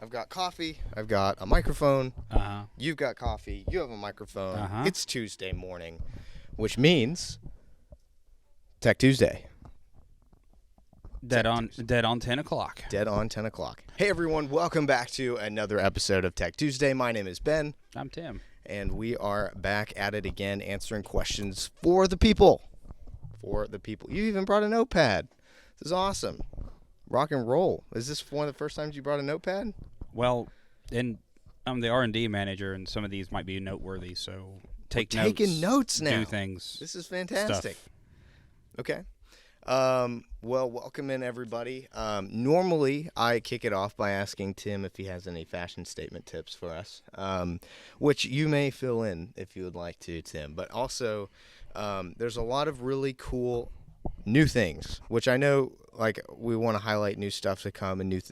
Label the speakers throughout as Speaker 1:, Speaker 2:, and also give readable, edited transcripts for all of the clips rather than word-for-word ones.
Speaker 1: I've got coffee. I've got a microphone.
Speaker 2: Uh-huh.
Speaker 1: You've got coffee. You have a microphone.
Speaker 2: Uh-huh.
Speaker 1: It's Tuesday morning, which means Tech Tuesday.
Speaker 2: Dead on 10 o'clock.
Speaker 1: Dead on 10 o'clock. Hey, everyone. Welcome back to another episode of Tech Tuesday. My name is Ben.
Speaker 2: I'm Tim.
Speaker 1: And we are back at it again, answering questions for the people. For the people. You even brought a notepad. This is awesome. Rock and roll. Is this one of the first times you brought a notepad?
Speaker 2: Well, and I'm the R&D manager, and some of these might be noteworthy, so take
Speaker 1: We're
Speaker 2: notes.
Speaker 1: taking notes now.
Speaker 2: Do things.
Speaker 1: This is fantastic.
Speaker 2: Stuff.
Speaker 1: Okay. Well, welcome in, everybody. Normally, I kick it off by asking Tim if he has any fashion statement tips for us, which you may fill in if you would like to, Tim. But also, there's a lot of really cool new things, which I know, like, we want to highlight new stuff to come and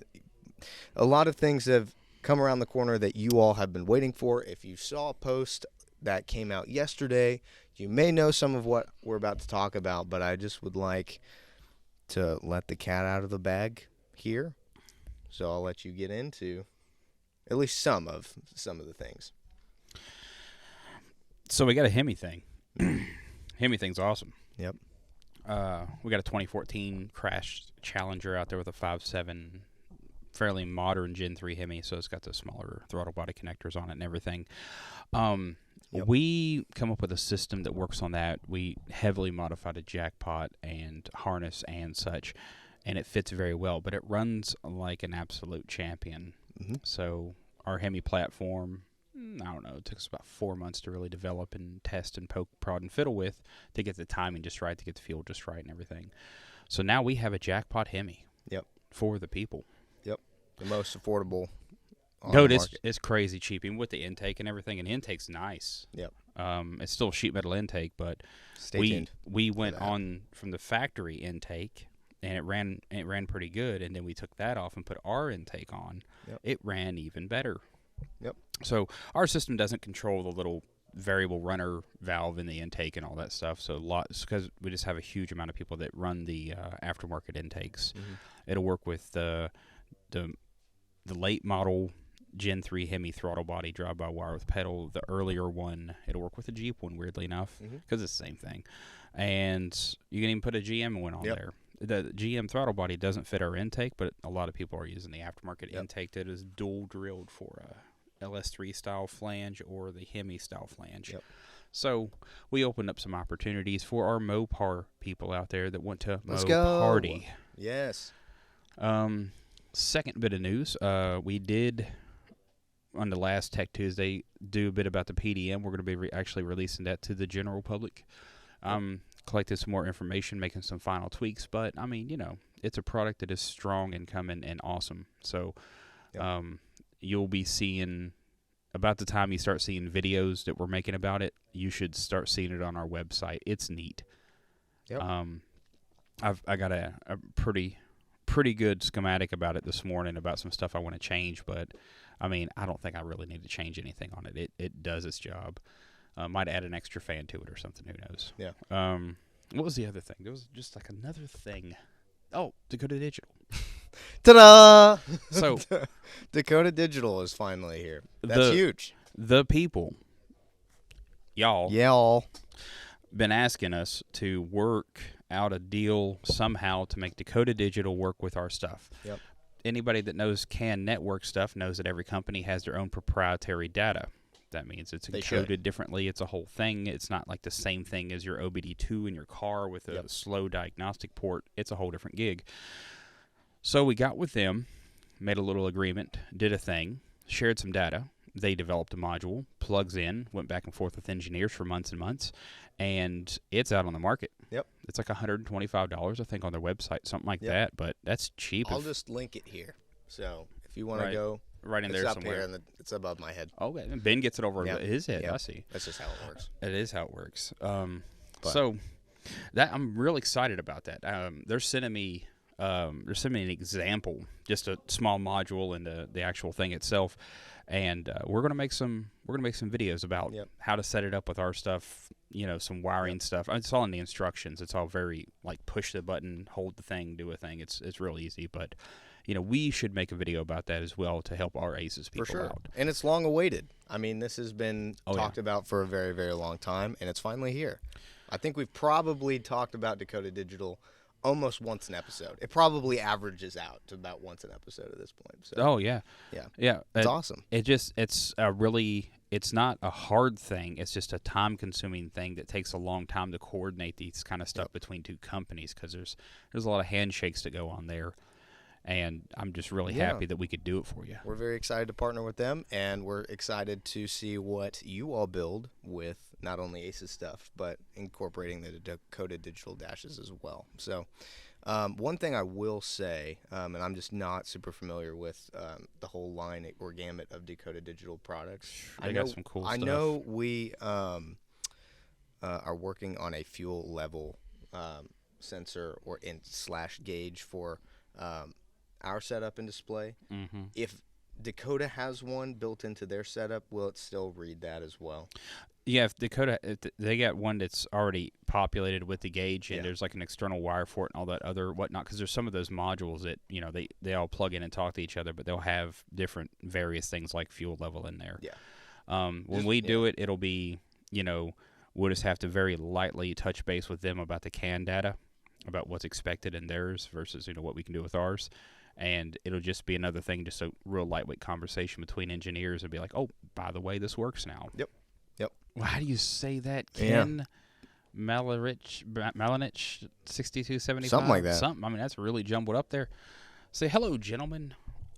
Speaker 1: a lot of things have come around the corner that you all have been waiting for. If you saw a post that came out yesterday, you may know some of what we're about to talk about, but I just would like to let the cat out of the bag here. So I'll let you get into at least some of the things.
Speaker 2: So we got a HEMI thing. HEMI thing's awesome.
Speaker 1: Yep.
Speaker 2: We got a 2014 Crash Challenger out there with a 5.7, fairly modern Gen 3 HEMI, so it's got the smaller throttle body connectors on it and everything.
Speaker 1: Yep.
Speaker 2: We come up with a system that works on that. We heavily modified a Jackpot and harness and such, and it fits very well, but it runs like an absolute champion.
Speaker 1: Mm-hmm.
Speaker 2: So our HEMI platform, I don't know, it took us about 4 months to really develop and test and poke, prod, and fiddle with to get the timing just right, to get the fuel just right and everything. So now we have a Jackpot HEMI.
Speaker 1: Yep.
Speaker 2: For the people.
Speaker 1: Yep. The most affordable on
Speaker 2: No,
Speaker 1: the
Speaker 2: it's
Speaker 1: market.
Speaker 2: crazy cheap, even with the intake and everything, and the intake's nice.
Speaker 1: Yep.
Speaker 2: It's still sheet metal intake, but
Speaker 1: Stay tuned.
Speaker 2: we went on from the factory intake, and it ran pretty good, and then we took that off and put our intake on.
Speaker 1: Yep.
Speaker 2: It ran even better.
Speaker 1: Yep.
Speaker 2: So our system doesn't control the little variable runner valve in the intake and all that stuff. So because we just have a huge amount of people that run the aftermarket intakes.
Speaker 1: Mm-hmm.
Speaker 2: It'll work with the late model Gen 3 HEMI throttle body drive-by-wire with pedal. The earlier one, it'll work with the Jeep one, weirdly enough, because it's the same thing. And you can even put a GM one on there. The GM throttle body doesn't fit our intake, but a lot of people are using the aftermarket intake that is dual-drilled for a LS3-style flange or the HEMI-style flange.
Speaker 1: Yep.
Speaker 2: So we opened up some opportunities for our Mopar people out there that want to
Speaker 1: Let's go.
Speaker 2: party.
Speaker 1: Yes.
Speaker 2: Second bit of news, we did on the last Tech Tuesday do a bit about the PDM. We're going to be actually releasing that to the general public. Collected some more information, making some final tweaks, but I mean, it's a product that is strong and coming and awesome. So you'll be seeing, about the time you start seeing videos that we're making about it, you should start seeing it on our website. It's neat.
Speaker 1: Yep.
Speaker 2: I got a pretty good schematic about it this morning about some stuff I want to change, but I mean, I don't think I really need to change anything on it. It does its job. Might add an extra fan to it or something, who knows.
Speaker 1: Yeah.
Speaker 2: What was the other thing? There was just like another thing. Oh, Dakota Digital.
Speaker 1: Ta-da!
Speaker 2: So
Speaker 1: Dakota Digital is finally here. That's huge.
Speaker 2: The people,
Speaker 1: y'all,
Speaker 2: been asking us to work out a deal somehow to make Dakota Digital work with our stuff.
Speaker 1: Yep.
Speaker 2: Anybody that knows CAN network stuff knows that every company has their own proprietary data. That means it's encoded differently. It's a whole thing. It's not like the same thing as your OBD2 in your car with a slow diagnostic port. It's a whole different gig. So we got with them, made a little agreement, did a thing, shared some data. They developed a module, plugs in, went back and forth with engineers for months and months, and it's out on the market.
Speaker 1: Yep.
Speaker 2: It's like $125, I think, on their website, something like that, but that's cheap.
Speaker 1: I'll just link it here. So if you want to go...
Speaker 2: Right in there somewhere.
Speaker 1: It's up here, and it's above my head.
Speaker 2: Okay, and Ben gets it over his head. I see.
Speaker 1: That's just how it works.
Speaker 2: It is how it works. So that I'm real excited about that. They're sending me an example, just a small module and the actual thing itself, and we're gonna make some videos about how to set it up with our stuff. Some wiring stuff. It's all in the instructions. It's all very like push the button, hold the thing, do a thing. It's real easy, but we should make a video about that as well to help our Aces people
Speaker 1: For sure.
Speaker 2: out.
Speaker 1: And it's long awaited. I mean, this has been
Speaker 2: Oh,
Speaker 1: talked about for a very, very long time, and it's finally here. I think we've probably talked about Dakota Digital almost once an episode. It probably averages out to about once an episode at this point. So,
Speaker 2: Oh yeah,
Speaker 1: yeah. It's awesome.
Speaker 2: It's not a hard thing. It's just a time-consuming thing that takes a long time to coordinate these kind of stuff between two companies, because there's a lot of handshakes that go on there, and I'm just really happy that we could do it for you.
Speaker 1: We're very excited to partner with them, and we're excited to see what you all build with not only Aces stuff, but incorporating the Dakota Digital dashes as well. So one thing I will say, and I'm just not super familiar with the whole line or gamut of Dakota Digital products.
Speaker 2: They got some cool stuff.
Speaker 1: I know we are working on a fuel level sensor or / gauge for our setup and display.
Speaker 2: Mm-hmm.
Speaker 1: If Dakota has one built into their setup, will it still read that as well?
Speaker 2: Yeah, if they got one that's already populated with the gauge, and there's like an external wire for it and all that other whatnot, because there's some of those modules that, they all plug in and talk to each other, but they'll have different various things like fuel level in there.
Speaker 1: Yeah.
Speaker 2: When we do it, it'll be, we'll just have to very lightly touch base with them about the CAN data, about what's expected in theirs versus, what we can do with ours. And it'll just be another thing, just a real lightweight conversation between engineers, and be like, oh, by the way, this works now.
Speaker 1: Yep.
Speaker 2: Well, how do you say that, Ken? Malinich 6275?
Speaker 1: Something like that.
Speaker 2: Something. I mean, that's really jumbled up there. Say, hello, gentlemen.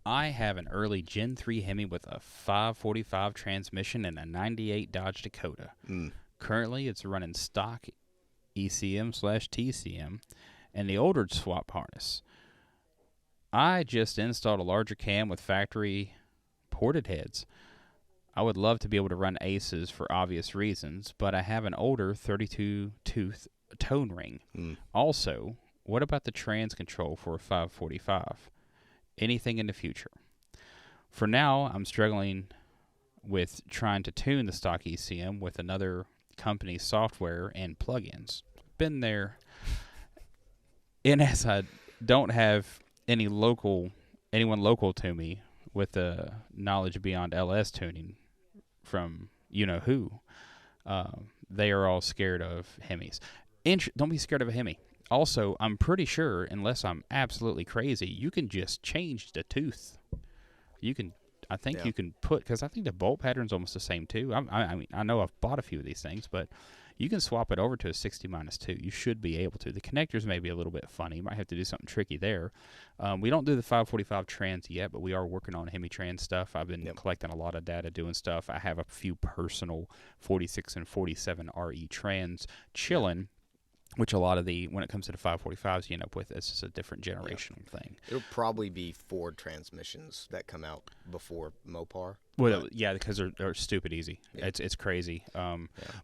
Speaker 2: I have an early Gen 3 Hemi with a 545 transmission and a 98 Dodge Dakota. Currently, it's running stock ECM/TCM and the older swap harness. I just installed a larger cam with factory ported heads. I would love to be able to run Aces for obvious reasons, but I have an older 32-tooth tone ring. Also, what about the trans control for a 545? Anything in the future? For now, I'm struggling with trying to tune the stock ECM with another company's software and plugins. Been there. And as I don't have anyone local to me with the knowledge beyond LS tuning from who, they are all scared of Hemis. Don't be scared of a Hemi. Also, I'm pretty sure, unless I'm absolutely crazy, you can just change the tooth. I think you can put, because I think the bolt pattern's almost the same too. I mean, I know I've bought a few of these things, but you can swap it over to a 60-2. You should be able to. The connectors may be a little bit funny. You might have to do something tricky there. We don't do the 545 trans yet, but we are working on Hemi trans stuff. I've been collecting a lot of data, doing stuff. I have a few personal 46 and 47 RE trans chilling, which a lot of when it comes to the 545s, you end up with, it's just a different generational thing.
Speaker 1: It'll probably be Ford transmissions that come out before Mopar.
Speaker 2: Well, yeah, because they're stupid easy. Yeah. It's crazy.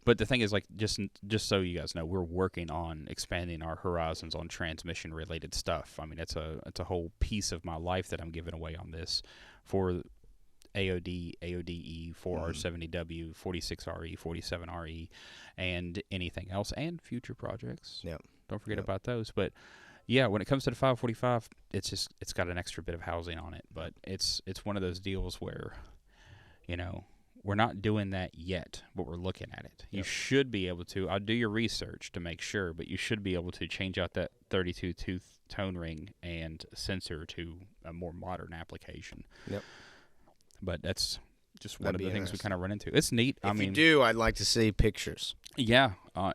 Speaker 2: But the thing is, like, just so you guys know, we're working on expanding our horizons on transmission related stuff. I mean, it's a whole piece of my life that I'm giving away on this for AOD, AODE, 4R70W, 46RE, 47RE, and anything else, and future projects.
Speaker 1: Yeah.
Speaker 2: Don't forget about those. But yeah, when it comes to the 545, it's got an extra bit of housing on it. But it's one of those deals where, we're not doing that yet, but we're looking at it. You should be able to. I'll do your research to make sure, but you should be able to change out that 32-tooth tone ring and sensor to a more modern application.
Speaker 1: Yep.
Speaker 2: But that's just one of the things we kind of run into. It's neat.
Speaker 1: If you do, I'd like to see pictures.
Speaker 2: Yeah,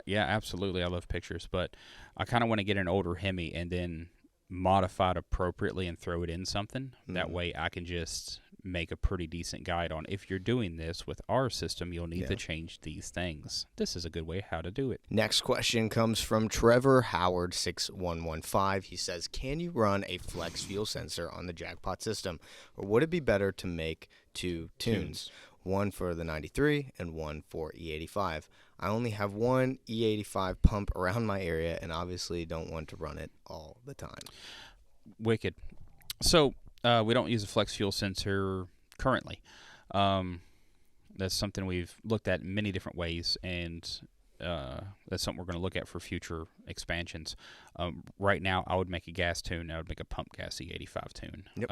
Speaker 2: absolutely. I love pictures, but I kind of want to get an older Hemi and then modify it appropriately and throw it in something. That way I can just make a pretty decent guide on, if you're doing this with our system, you'll need to change these things. This is a good way how to do it.
Speaker 1: Next question comes from Trevor Howard 6115. He says, can you run a flex fuel sensor on the Jackpot system, or would it be better to make two tunes? One for the 93 and one for E85. I only have one E85 pump around my area and obviously don't want to run it all the time.
Speaker 2: Wicked. So we don't use a flex fuel sensor currently. That's something we've looked at in many different ways, and that's something we're going to look at for future expansions. Right now, I would make a gas tune. I would make a pump gas E85 tune.
Speaker 1: Yep.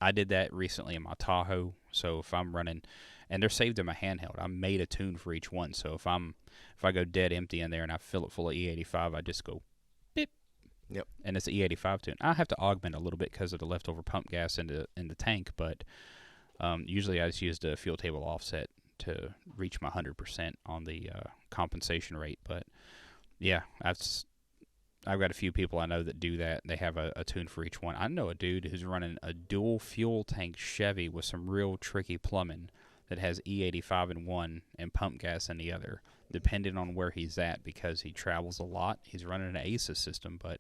Speaker 2: I did that recently in my Tahoe. So if I'm running, and they're saved in my handheld, I made a tune for each one. So if I go dead empty in there and I fill it full of E85, I just go beep.
Speaker 1: Yep.
Speaker 2: And it's an E85 tune. I have to augment a little bit because of the leftover pump gas in the tank, but usually I just use the fuel table offset to reach my 100% on the compensation rate. But yeah, I've got a few people I know that do that. They have a tune for each one. I know a dude who's running a dual fuel tank Chevy with some real tricky plumbing that has E85 in one and pump gas in the other, depending on where he's at, because he travels a lot. He's running an Aces system, but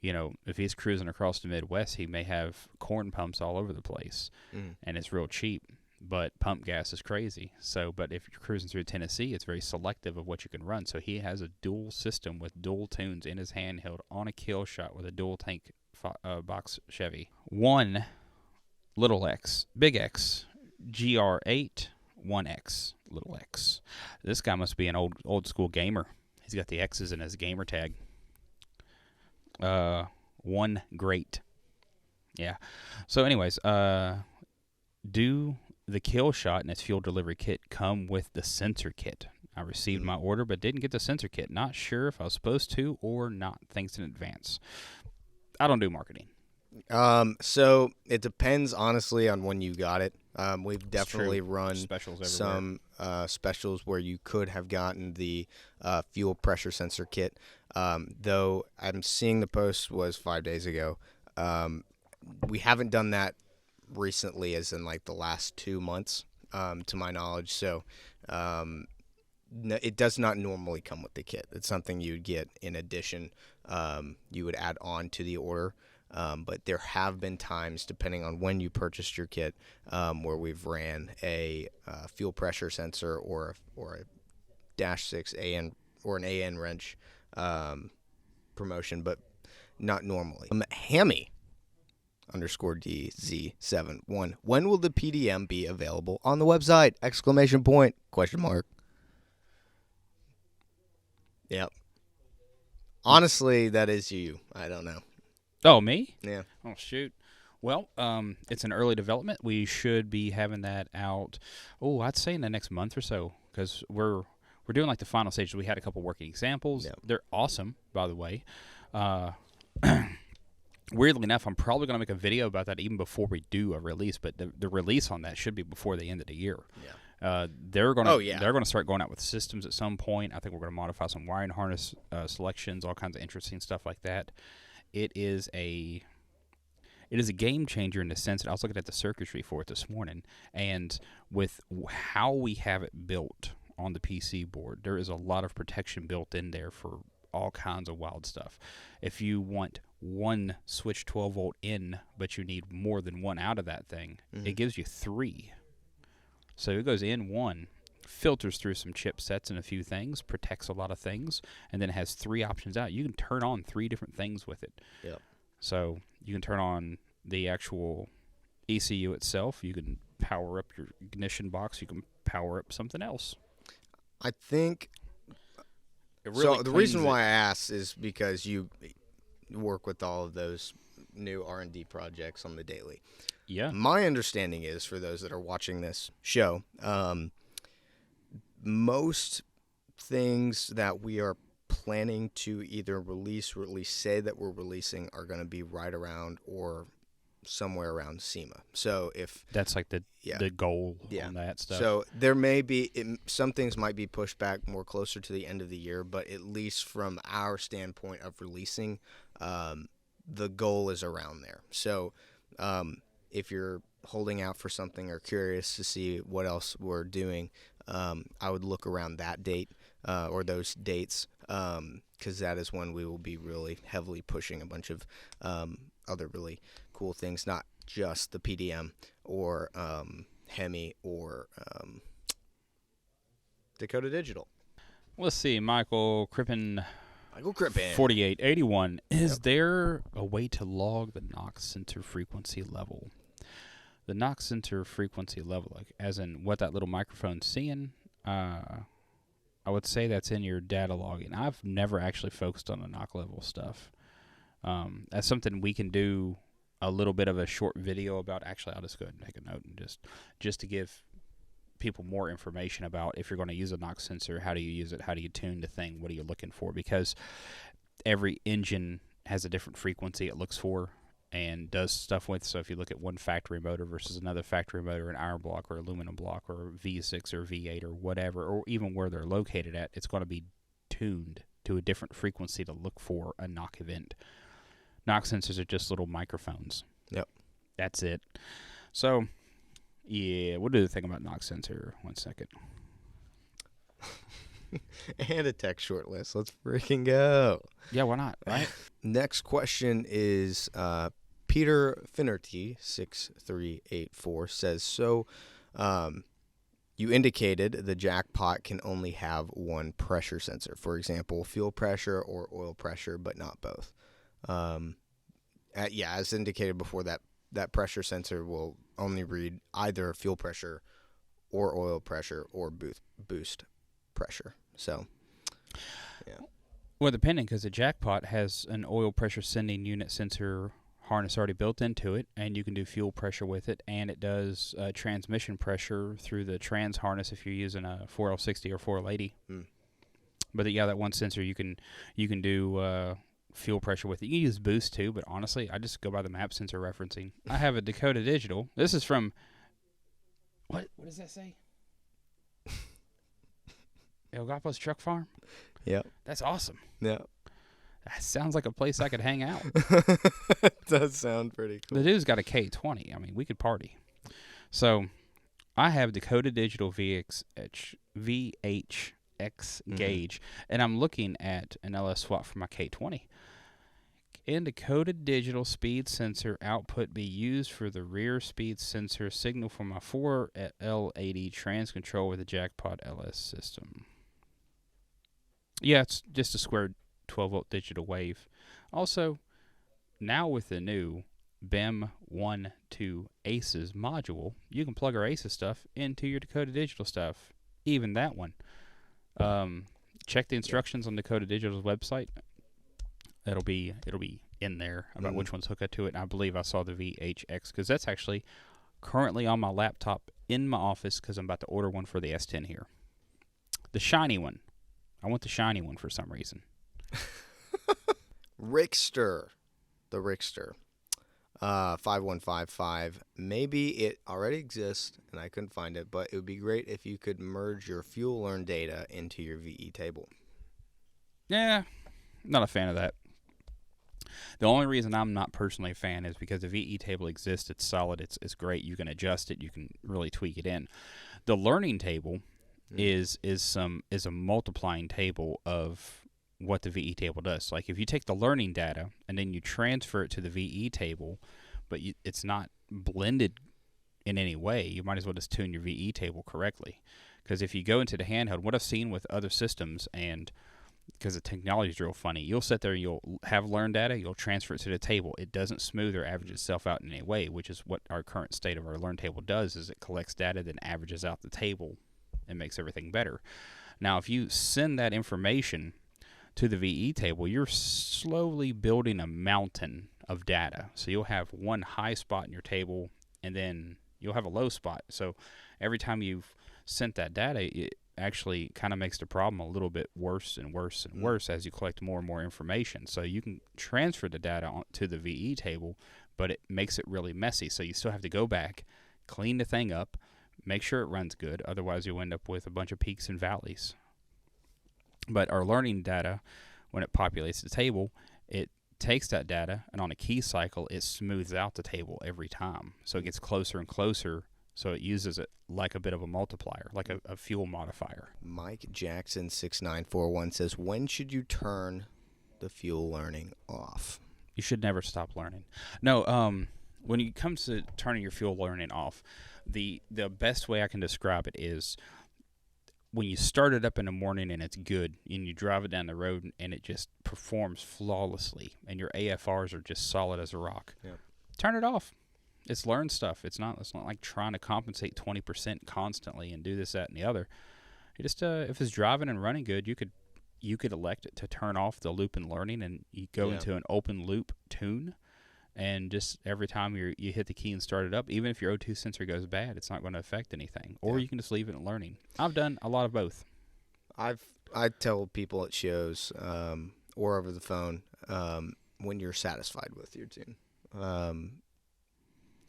Speaker 2: you know, if he's cruising across the Midwest, he may have corn pumps all over the place, and it's real cheap. But pump gas is crazy. So, but if you're cruising through Tennessee, it's very selective of what you can run. So he has a dual system with dual tunes in his handheld on a Killshot with a dual tank box Chevy. One little X, big X, GR8, 1X, little X. This guy must be an old school gamer. He's got the X's in his gamer tag. One great. Yeah. So anyways, do the Killshot and its fuel delivery kit come with the sensor kit? I received my order but didn't get the sensor kit. Not sure if I was supposed to or not. Thanks in advance. I don't do marketing.
Speaker 1: So it depends honestly on when you got it. We've definitely run
Speaker 2: specials
Speaker 1: some specials where you could have gotten the fuel pressure sensor kit. Though I'm seeing the post was 5 days ago. We haven't done that recently, as in like the last 2 months, to my knowledge. So it does not normally come with the kit. It's something you'd get in addition. You would add on to the order. But there have been times, depending on when you purchased your kit, where we've ran a fuel pressure sensor or a -6 AN or an AN wrench promotion, but not normally. HEMI _DZ71. When will the PDM be available on the website? Exclamation point, question mark. Yep. Honestly, that is you. I don't know.
Speaker 2: Oh, me?
Speaker 1: Yeah.
Speaker 2: Oh, shoot. Well, it's an early development. We should be having that out, I'd say in the next month or so, because we're doing like the final stages. We had a couple working examples.
Speaker 1: Yep.
Speaker 2: They're awesome, by the way. Weirdly enough, I'm probably going to make a video about that even before we do a release, but the release on that should be before the end of the year.
Speaker 1: Yeah.
Speaker 2: They're going to start going out with systems at some point. I think we're going to modify some wiring harness selections, all kinds of interesting stuff like that. It is a game changer in the sense that I was looking at the circuitry for it this morning, and with how we have it built on the PC board, there is a lot of protection built in there for all kinds of wild stuff. If you want one switch 12 volt in, but you need more than one out of that thing, it gives you 3. So it goes in one, filters through some chipsets and a few things, protects a lot of things, and then it has 3 options out. You can turn on 3 different things with it.
Speaker 1: Yep. So
Speaker 2: you can turn on the actual ECU itself. You can power up your ignition box. You can power up something else.
Speaker 1: I think so. The reason why I asked is because you work with all of those new R&D projects on the daily.
Speaker 2: Yeah.
Speaker 1: My understanding is, for those that are watching this show, most things that we are planning to either release or at least say that we're releasing are going to be right around or somewhere around SEMA. So if
Speaker 2: that's like the goal on that stuff.
Speaker 1: So there may be some things might be pushed back more closer to the end of the year, but at least from our standpoint of releasing, the goal is around there. So if you're holding out for something or curious to see what else we're doing, I would look around that date or those dates, because that is when we will be really heavily pushing a bunch of other really cool things, not just the PDM or HEMI or Dakota Digital.
Speaker 2: Let's see, Michael Crippen. 4881. Is there a way to log the knock center frequency level? The knock center frequency level, like as in what that little microphone's seeing? I'm I would say that's in your data logging. I've never actually focused on the knock level stuff. That's something we can do a little bit of a short video about. Actually, I'll just go ahead and take a note and just to give people more information about if you're going to use a knock sensor, how do you use it, how do you tune the thing, what are you looking for, because every engine has a different frequency it looks for and does stuff with. So if you look at one factory motor versus another factory motor, an iron block or aluminum block or V6 or V8 or whatever, or even where they're located at, it's going to be tuned to a different frequency to look for a knock event. Knock sensors are just little microphones.
Speaker 1: Yep.
Speaker 2: That's it. So, yeah, we'll do the thing about knock sensor. 1 second.
Speaker 1: And a text short list. Let's freaking go.
Speaker 2: Yeah, why not, right?
Speaker 1: Next question is Peter Finnerty, 6384, says, so you indicated the Jackpot can only have one pressure sensor. For example, fuel pressure or oil pressure, but not both. As indicated before, that pressure sensor will only read either fuel pressure or oil pressure or boost pressure. So, yeah.
Speaker 2: Well, depending, because the Jackpot has an oil pressure sending unit sensor harness already built into it, and you can do fuel pressure with it, and it does transmission pressure through the trans harness if you're using a 4L60 or 4L80. But yeah, that one sensor you can do fuel pressure with it. You can use boost too, but honestly, I just go by the map sensor referencing. I have a Dakota Digital. This is from what does that say? El Gapo's Truck Farm?
Speaker 1: Yeah.
Speaker 2: That's awesome.
Speaker 1: Yeah.
Speaker 2: That sounds like a place I could hang out.
Speaker 1: It does sound pretty cool.
Speaker 2: The dude's got a K20. I mean, we could party. So, I have Dakota Digital VHX gauge, and I'm looking at an LS swap for my K20. Can Dakota Digital speed sensor output be used for the rear speed sensor signal from my 4L80 trans control with a Jackpot LS system? Yeah, it's just a square 12-volt digital wave. Also, now with the new BEM 1.2 Aces module, you can plug our Aces stuff into your Dakota Digital stuff. Even that one. Check the instructions on Dakota Digital's website. It'll be in there about which one's hooked up to it. And I believe I saw the VHX because that's actually currently on my laptop in my office because I'm about to order one for the S10 here. The shiny one. I want the shiny one for some reason.
Speaker 1: Rickster. The Rickster. 5155. Maybe it already exists and I couldn't find it, but it would be great if you could merge your fuel learn data into your VE table.
Speaker 2: Yeah, not a fan of that. The only reason I'm not personally a fan is because the VE table exists. It's solid. It's great. You can adjust it. You can really tweak it in. The learning table is a multiplying table of what the VE table does. Like if you take the learning data and then you transfer it to the VE table, but it's not blended in any way, you might as well just tune your VE table correctly. Because if you go into the handheld, what I've seen with other systems, and because the technology is real funny, you'll sit there, you'll have learned data, you'll transfer it to the table. It doesn't smooth or average itself out in any way, which is what our current state of our learn table does, is it collects data, then averages out the table and makes everything better. Now, if you send that information to the VE table, you're slowly building a mountain of data. So you'll have one high spot in your table, and then you'll have a low spot. So every time you've sent that data, it actually kind of makes the problem a little bit worse and worse and worse as you collect more and more information. So you can transfer the data to the VE table, but it makes it really messy. So you still have to go back, clean the thing up, make sure it runs good. Otherwise, you'll end up with a bunch of peaks and valleys. But our learning data, when it populates the table, it takes that data, and on a key cycle, it smooths out the table every time. So it gets closer and closer, so it uses it like a bit of a multiplier, like a fuel modifier.
Speaker 1: Mike Jackson 6941 says, when should you turn the fuel learning off?
Speaker 2: You should never stop learning. No, when it comes to turning your fuel learning off, the best way I can describe it is when you start it up in the morning and it's good, and you drive it down the road and it just performs flawlessly, and your AFRs are just solid as a rock.
Speaker 1: Yep.
Speaker 2: Turn it off. It's learned stuff. It's not like trying to compensate 20% constantly and do this, that, and the other. You just if it's driving and running good, you could elect it to turn off the loop and learning, and you go into an open loop tune. And just every time you hit the key and start it up, even if your O2 sensor goes bad, it's not going to affect anything. Or you can just leave it in learning. I've done a lot of both.
Speaker 1: I tell people at shows or over the phone when you're satisfied with your tune.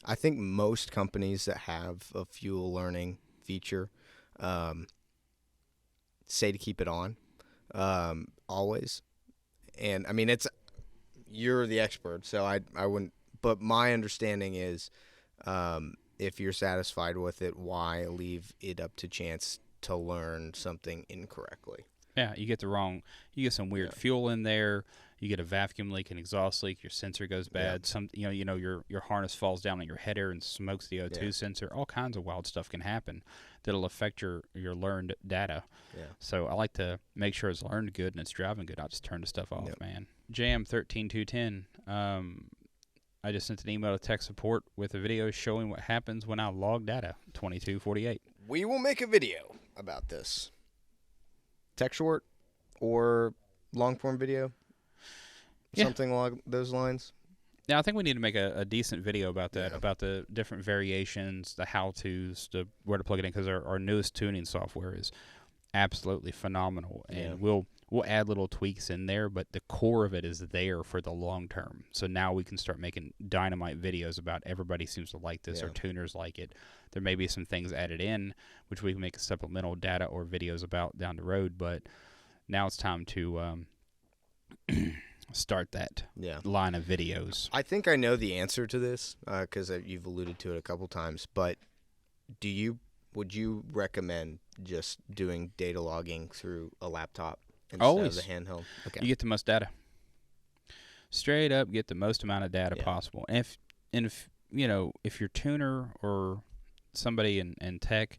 Speaker 1: I think most companies that have a fuel learning feature say to keep it on always. And I mean, you're the expert, so I wouldn't. But my understanding is, if you're satisfied with it, why leave it up to chance to learn something incorrectly?
Speaker 2: Yeah, you get some weird fuel in there. You get a vacuum leak, an exhaust leak. Your sensor goes bad. Your harness falls down on your header and smokes the O2 sensor. All kinds of wild stuff can happen that'll affect your learned data.
Speaker 1: Yeah.
Speaker 2: So I like to make sure it's learned good and it's driving good. I'll just turn the stuff off, man. Jam 13210. I just sent an email to tech support with a video showing what happens when I log data. 2248.
Speaker 1: We will make a video about this. Tech short or long form video. Something along those lines.
Speaker 2: Yeah, I think we need to make a decent video about that, about the different variations, the how-tos, where to plug it in, because our newest tuning software is absolutely phenomenal, and we'll add little tweaks in there, but the core of it is there for the long term. So now we can start making dynamite videos about everybody seems to like this, or tuners like it. There may be some things added in, which we can make supplemental data or videos about down the road, but now it's time to start that line of videos.
Speaker 1: I think I know the answer to this because you've alluded to it a couple times, but would you recommend just doing data logging through a laptop instead of the handheld? Okay.
Speaker 2: You get the most data. Straight up, get the most amount of data possible. And if your tuner or somebody in tech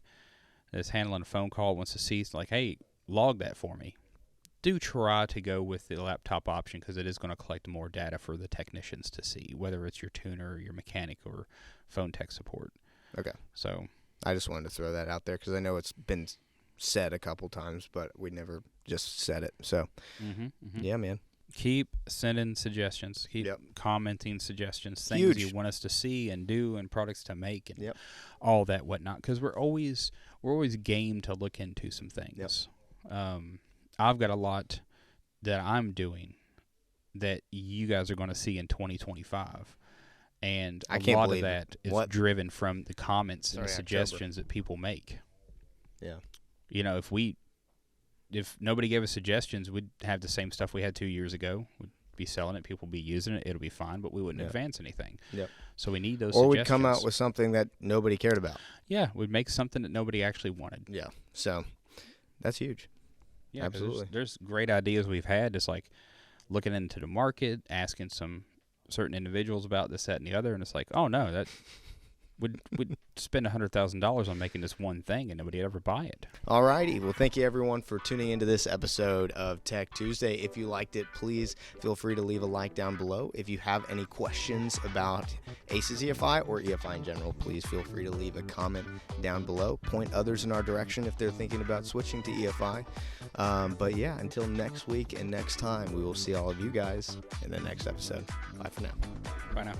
Speaker 2: that's handling a phone call wants to see, like, hey, log that for me, do try to go with the laptop option, because it is going to collect more data for the technicians to see, whether it's your tuner, or your mechanic, or phone tech support.
Speaker 1: Okay.
Speaker 2: So
Speaker 1: I just wanted to throw that out there because I know it's been said a couple times, but we never just said it. So, yeah, man.
Speaker 2: Keep sending suggestions. Keep commenting suggestions, things
Speaker 1: Huge.
Speaker 2: you want us to see and do, and products to make, and all that whatnot. Because we're always game to look into some things. I've got a lot that I'm doing that you guys are going to see in 2025. And a lot of that is driven from the comments and the suggestions that people make.
Speaker 1: Yeah.
Speaker 2: If nobody gave us suggestions, we'd have the same stuff we had 2 years ago. We'd be selling it, people would be using it, it'll be fine, but we wouldn't advance anything. Yep. So we need those suggestions.
Speaker 1: Or we'd come out with something that nobody cared about.
Speaker 2: Yeah, we'd make something that nobody actually wanted.
Speaker 1: Yeah. So that's huge.
Speaker 2: Yeah,
Speaker 1: absolutely.
Speaker 2: There's great ideas we've had, just like looking into the market, asking some certain individuals about this, that, and the other, and it's like, oh no, that would spend $100,000 on making this one thing, and nobody would ever buy it.
Speaker 1: All righty. Well, thank you everyone for tuning into this episode of Tech Tuesday. If you liked it, please feel free to leave a like down below. If you have any questions about Aces EFI or EFI in general, please feel free to leave a comment down below. Point others in our direction if they're thinking about switching to EFI. But yeah, until next week and next time, we will see all of you guys in the next episode. Bye for now.
Speaker 2: Bye now.